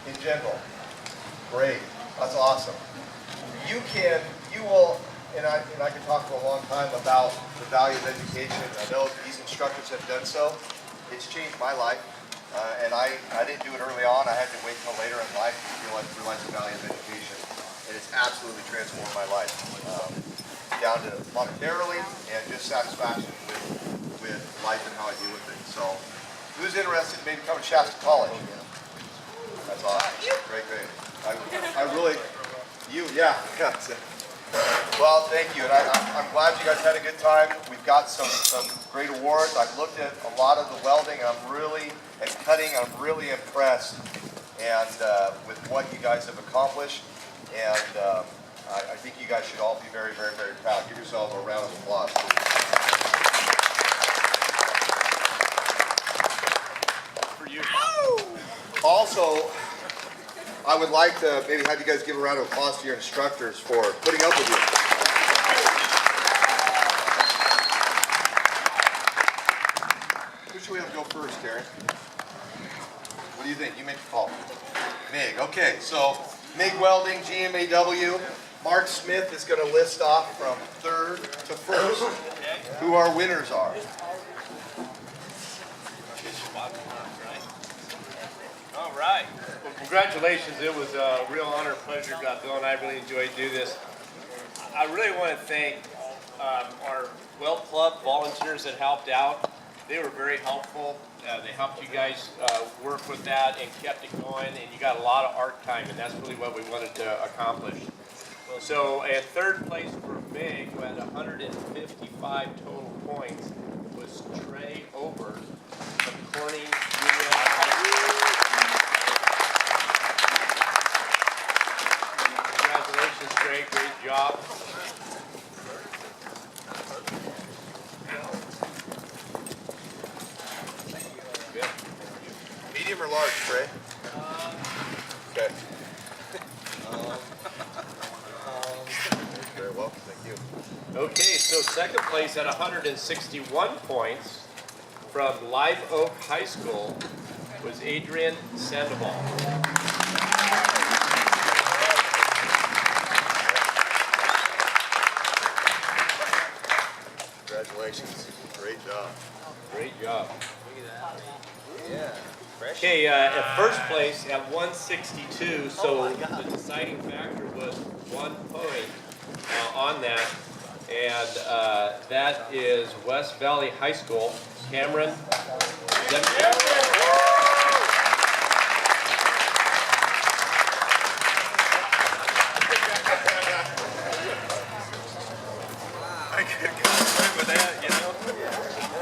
in general. Great. That's awesome. You will, and I can talk for a long time about the value of education. I know these instructors have done so. It's changed my life. And I didn't do it early on. I had to wait until later in life to realize the value of education. And it's absolutely transformed my life. Down to monetarily and just satisfaction with life and how I deal with it. So who's interested in maybe coming to Shasta College? That's awesome. Great. I really, yeah. Well, thank you. And I'm glad you guys had a good time. We've got some great awards. I've looked at a lot of the welding and cutting. I'm really impressed with what you guys have accomplished. And I think you guys should all be very, very, very proud. Give yourselves a round of applause. For you. Also, I would like to maybe have you guys give a round of applause to your instructors for putting up with you. Who should we have go first, Darren? What do you think? You make the call. MIG. Okay, so MIG Welding, GMAW. Mark Smith is going to list off from third to first who our winners are. All right. Well, congratulations. It was a real honor and pleasure, Bill and I really enjoyed doing this. I really want to thank our Weld Club volunteers that helped out. They were very helpful. They helped you guys work with that and kept it going, and you got a lot of art time, and that's really what we wanted to accomplish. So at third place for MIG, who had 155 total points, was Trey Ober from Corning Junior High School. Congratulations, Trey. Great job. Good. Medium or large, Trey? Okay. Very well, thank you. Okay, so second place at 161 points from Live Oak High School was Adrian Sandoval. Congratulations. Great job. Great job. Yeah. Okay, at first place at 162, so the deciding factor was 1 point on that, and that is West Valley High School. Cameron.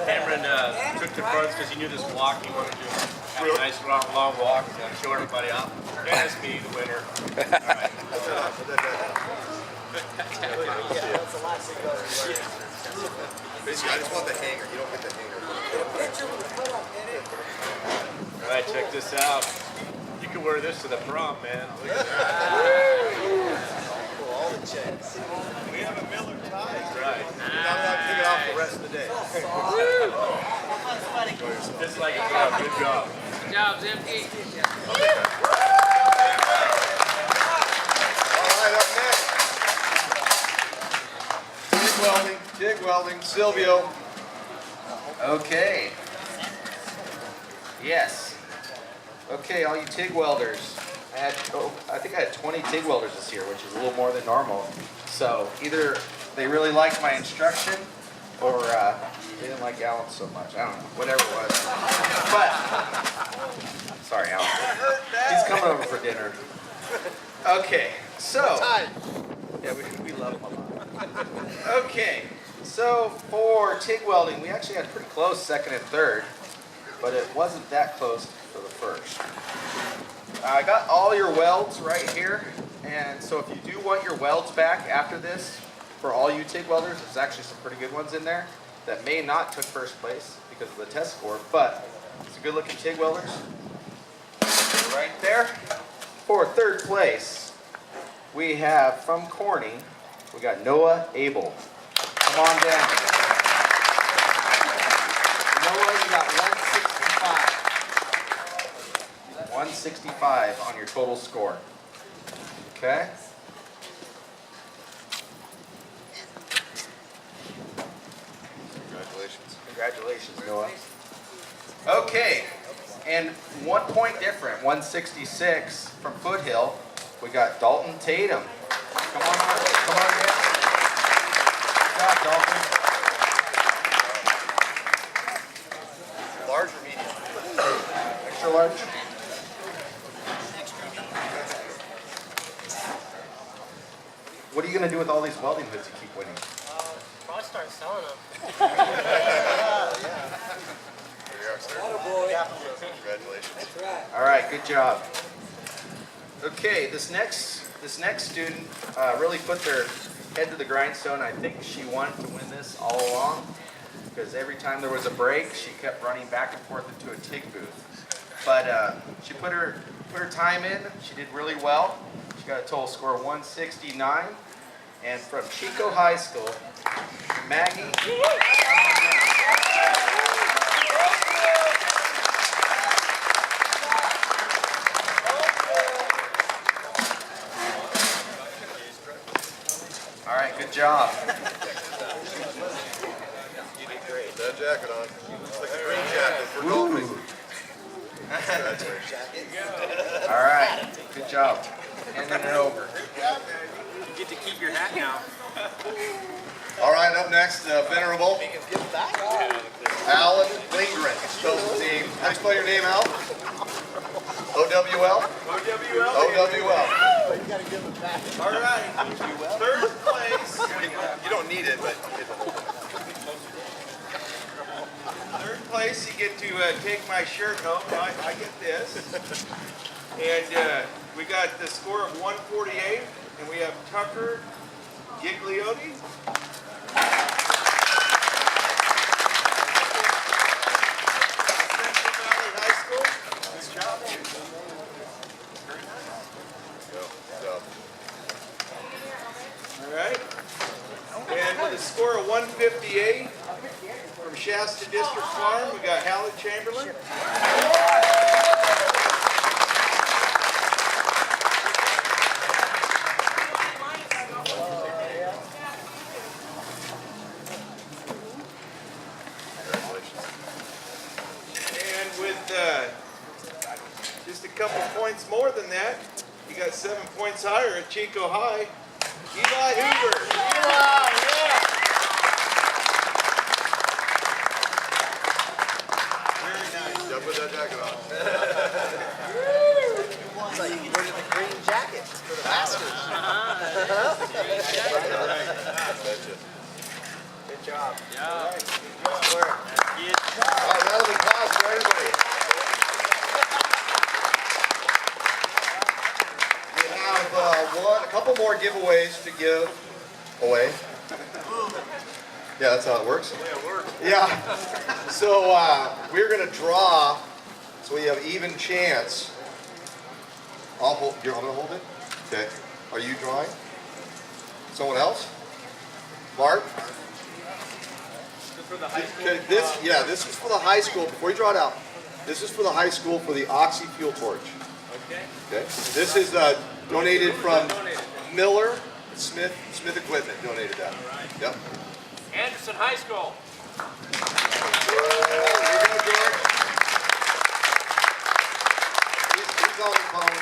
Cameron took the fronts because he knew this walk. He wanted to have a nice long walk and show everybody off. Dennis be the winner. All right. Basically, I just want the hanger. You don't get the hanger. All right, check this out. You can wear this to the prom, man. Look at that. All the checks. We have a Miller tie. That's right. You're not allowed to take it off the rest of the day. Just like a prom. Good job. Good job, Zimke. All right, up next. TIG welding, Silvio. Okay. Yes. Okay, all you TIG welders. I think I had 20 TIG welders this year, which is a little more than normal. So either they really liked my instruction, or they didn't like Alan so much. I don't know, whatever it was. But sorry, Alan. He's coming over for dinner. Okay, so yeah, we love him a lot. Okay, so for TIG welding, we actually had pretty close second and third, but it wasn't that close for the first. I got all your welds right here, and so if you do want your welds back after this, for all you TIG welders, there's actually some pretty good ones in there that may not took first place because of the test score, but it's a good looking TIG welders. Right there. For third place, we have from Corning, we got Noah Abel. Come on down. Noah, you got 165. 165 on your total score. Okay? Congratulations. Congratulations, Noah. Okay, and 1 point different, 166 from Foothill. We got Dalton Tatum. Come on, come on, man. Good job, Dalton. Large or medium? Extra large. What are you going to do with all these welding hoods you keep winning? Probably start selling them. There you are, sir. Congratulations. All right, good job. Okay, this next student really put their head to the grindstone. I think she wanted to win this all along because every time there was a break, she kept running back and forth into a TIG booth. But she put her time in. She did really well. She got a total score of 169. And from Chico High School, Maggie. All right, good job. You did great. That jacket on. Looks like a green jacket for golfing. All right, good job. Handing it over. You get to keep your hat now. All right, up next, Venerable Alan Lindgren. Spells his name. How do you spell your name, Al? O-W-L? OWL. O-W-L. All right. Third place. You don't need it, but Third place, you get to take my shirt home. I get this. And we got the score of 148, and we have Tucker Gigliotti. Central Valley High School. Good job. Very nice. good job. All right. And with a score of 158 from Shasta District Farm, we got Hallie Chamberlain. And with just a couple points more than that, you got 7 points higher at Chico High. Eli Hoover. Very nice. Yeah, put that jacket on. So you can go to the green jacket for the Masters. Good job. All right, round of applause for everybody. We have a couple more giveaways to give away. Yeah, that's how it works. Yeah. So we're gonna draw, so we have even chance. I'm gonna hold it. Okay. Are you drawing? Someone else? Mark? Okay, this is for the high school. Before you draw it out, this is for the high school for the Oxy Fuel Torch. Okay. Okay. This is donated from Miller Smith Equipment. Donated that. All right. Yep. Anderson High School. There you go, George. He's on the phone.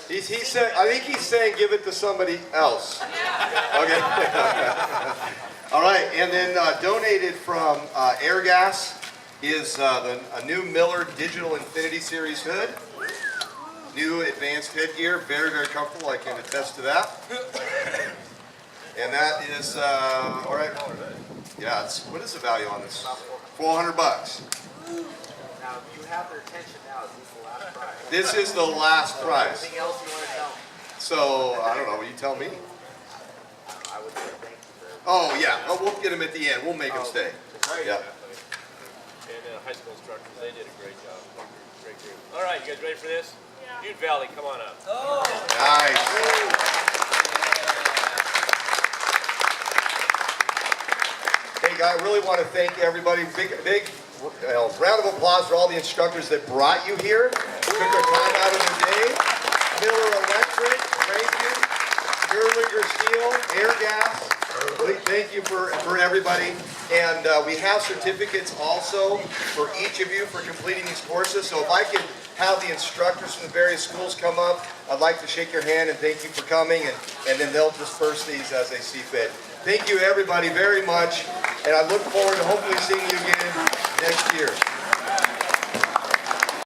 He said, I think he's saying give it to somebody else. Okay. All right, and then donated from Airgas is a new Miller Digital Infinity Series hood. New advanced headgear, very, very comfortable. I can attest to that. And that is, all right. Yeah, what is the value on this? $400. Now, you have their attention now. Is this the last prize? This is the last prize. Anything else you want to tell them? So, I don't know, you tell me. I would say thank you for Oh, yeah, oh, we'll get them at the end. We'll make them stay. Yeah. And high school instructors, they did a great job. Great group. All right, you guys ready for this? Butte Valley, come on up. Nice. Hey, guy, I really want to thank everybody. Big round of applause for all the instructors that brought you here, took their time out of their day. Miller Electric, Raytheon, Gerlinger Steel, Air Gas. Thank you for everybody. And we have certificates also for each of you for completing these courses. So if I could have the instructors from the various schools come up, I'd like to shake your hand and thank you for coming, and then they'll disperse these as they see fit. Thank you everybody very much, and I look forward to hopefully seeing you again next year.